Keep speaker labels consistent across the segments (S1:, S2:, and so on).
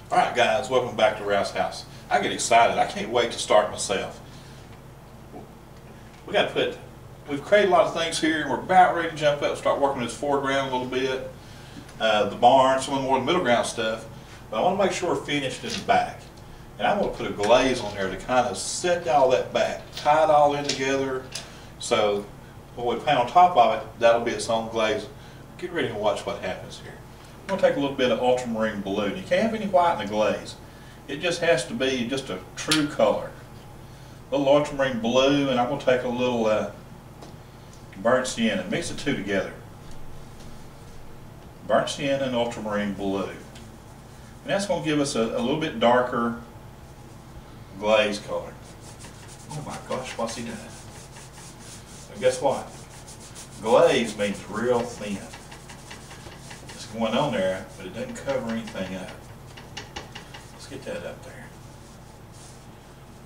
S1: Alright guys, welcome back to Ralph's house. I get excited. I can't wait to start myself. We've created a lot of things here and we're about ready to jump up and start working this foreground a little bit. The barn, some of the more middle ground stuff. But I want to make sure we're finished in the back. And I'm going to put a glaze on there to kind of set all that back, tie it all in together. So when we paint on top of it, that'll be its own glaze. Get ready to watch what happens here. I'm going to take a little bit of ultramarine blue. You can't have any white in the glaze. It just has to be just a true color. A little ultramarine blue, and I'm going to take a little burnt sienna. Mix the two together. Burnt sienna and ultramarine blue. And that's going to give us a little bit darker glaze color. Oh my gosh, what's he doing? But guess what? Glaze means real thin. Going on there, but it doesn't cover anything up. Let's get that up there.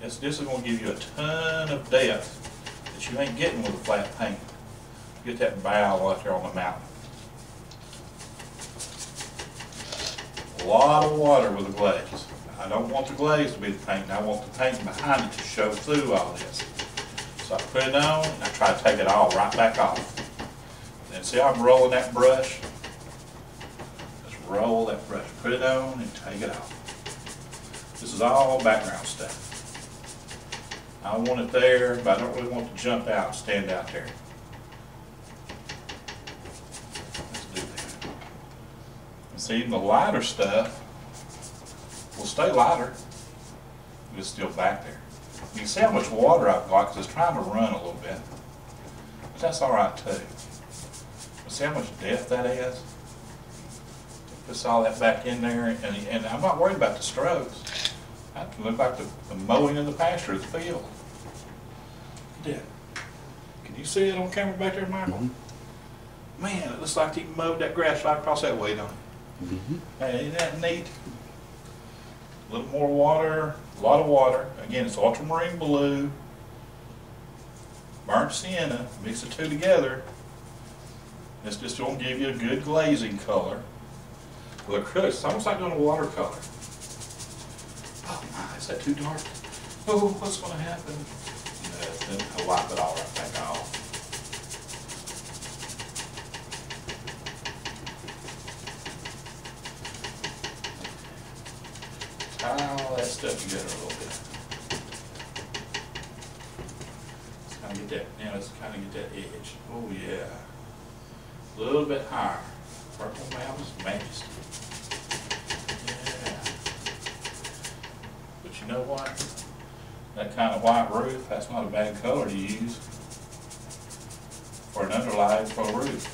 S1: This is going to give you a ton of depth that you ain't getting with a flat paint. Get that bow out there on the mountain. A lot of water with the glaze. I don't want the glaze to be the paint. I want the paint behind it to show through all this. So I put it on and I try to take it all right back off. Then see how I'm rolling that brush? Roll that brush, put it on, and take it off. This is all background stuff. I want it there, but I don't really want it to jump out and stand out there. Let's do that. And see, even the lighter stuff will stay lighter, but it's still back there. You can see how much water I've got because it's trying to run a little bit. But that's all right too. But see how much depth that is? Puts all that back in there, and I'm not worried about the strokes. I can look like the mowing of the pasture, the field. Look at that. Can you see it on camera back there, Michael? Mm-hmm. Man, it looks like he mowed that grass right across that way, don't it? Mm-hmm. Hey, isn't that neat? A little more water, a lot of water. Again, it's ultramarine blue, burnt sienna, mix the two together. It's just going to give you a good glazing color. With acrylic, it's almost like doing a watercolor. Oh my, is that too dark? Oh, what's going to happen? Then I'll wipe it all right back off. Tie all that stuff together a little bit. Let's kind of get that, now let's kind of get that edge. Oh yeah. A little bit higher. Purple Mountains Majesty. Yeah. But you know what? That kind of white roof, that's not a bad color to use for an underlay for a roof.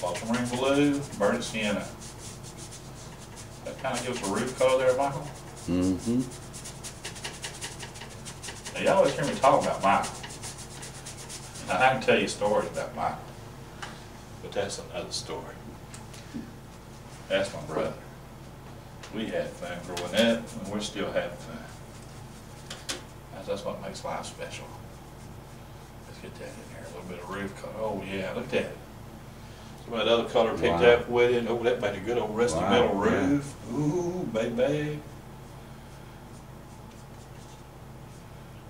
S1: Ultramarine blue, burnt sienna. That kind of gives a roof color there, Michael? Mm-hmm. Now, you always hear me talk about Michael. Now, I can tell you stories about Michael. But that's another story. That's my brother. We had fun growing up, and we're still having fun. That's what makes life special. Let's get that in there, a little bit of roof color. Oh yeah, look at that. Some of that other color picked up with it. Oh, that made a good old rusty metal roof. Yeah. Ooh, baby.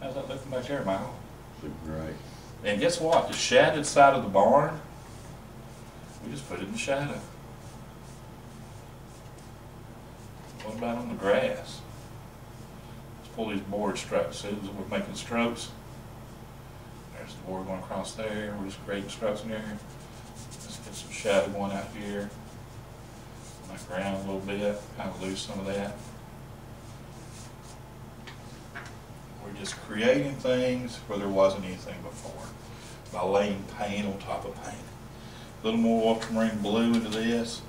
S1: How's that looking back there, Michael?
S2: Looking great.
S1: And guess what? The shaded side of the barn, we just put it in the shadow. What about on the grass? Let's pull these board strokes. See, we're making strokes. There's the board going across there. We're just creating strokes in there. Let's get some shadow going out here. On the ground a little bit. Kind of lose some of that. We're just creating things where there wasn't anything before by laying paint on top of paint. A little more ultramarine blue into this,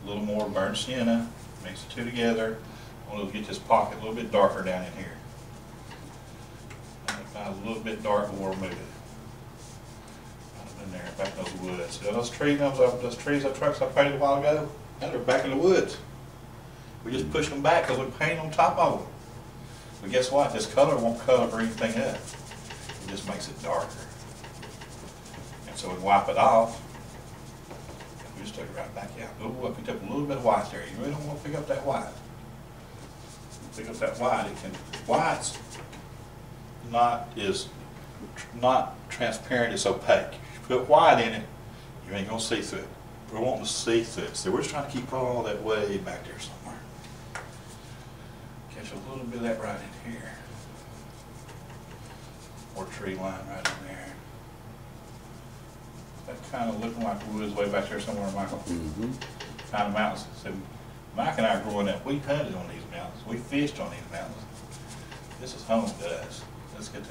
S1: a little more burnt sienna, mix the two together. I want to get this pocket a little bit darker down in here. Find a little bit dark before we move it. In there, back in those woods. See those trees, those trucks I painted a while ago? Now they're back in the woods. We just push them back because we paint on top of them. But guess what? This color won't cover anything up. It just makes it darker. And so we wipe it off. Just take it right back out. Oh, I picked up a little bit of white there. You really don't want to pick up that white. Pick up that white. White's not transparent, it's opaque. If you put white in it, you ain't gonna see through it. We're wanting to see through it. So we're just trying to keep all that way back there somewhere. Catch a little bit of that right in here. Or tree line right in there. That kind of looking like woods way back there somewhere, Michael.
S2: Mm-hmm.
S1: Kind of mountains. So Mike and I growing up, we hunted on these mountains. We fished on these mountains. This is home to us. Let's get to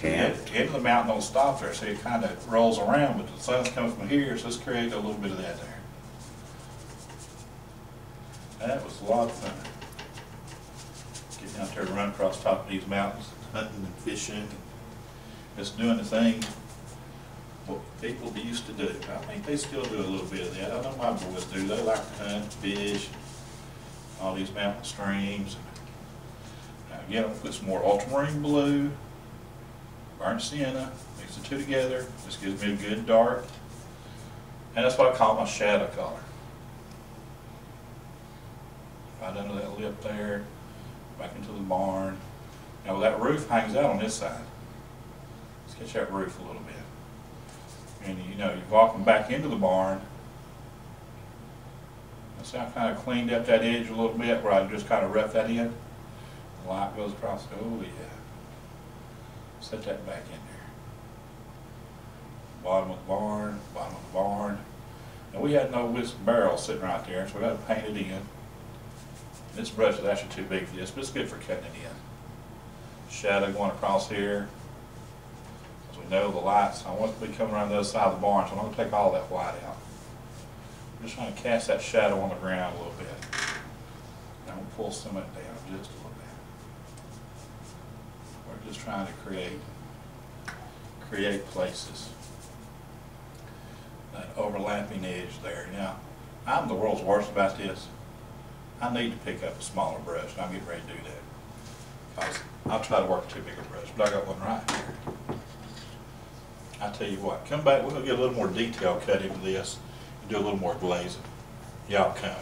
S1: the end of the mountain. Don't stop there, so it kind of rolls around, but the sun's coming from here, so let's create a little bit of that there. That was a lot of fun. Getting out there to run across the top of these mountains, hunting and fishing, and just doing the thing what people used to do. I think they still do a little bit of that. I know my boys do. They like to hunt, fish, all these mountain streams. Now again, I'll put some more ultramarine blue, burnt sienna, mix the two together. This gives me a good dark. And that's what I call my shadow color. Right under that lip there, back into the barn. Now that roof hangs out on this side. Let's catch that roof a little bit. And you know, you're walking back into the barn. See, I kind of cleaned up that edge a little bit where I just kind of roughed that in. The light goes across. Oh yeah. Set that back in there. Bottom of the barn, bottom of the barn. And we had no whiskey barrel sitting right there, so we got to paint it in. This brush is actually too big for this, but it's good for cutting it in. Shadow going across here. As we know, the lights, I want it to be coming around the other side of the barn, so I'm going to take all that white out. I'm just trying to cast that shadow on the ground a little bit. I'm going to pull some of it down just a little bit. We're just trying to create places. That overlapping edge there. Now, I'm the world's worst about this. I need to pick up a smaller brush, and I'm getting ready to do that. Because I'll try to work too big a brush, but I got one right here. I tell you what, come back, we'll get a little more detail cut into this and do a little more glazing. Y'all come.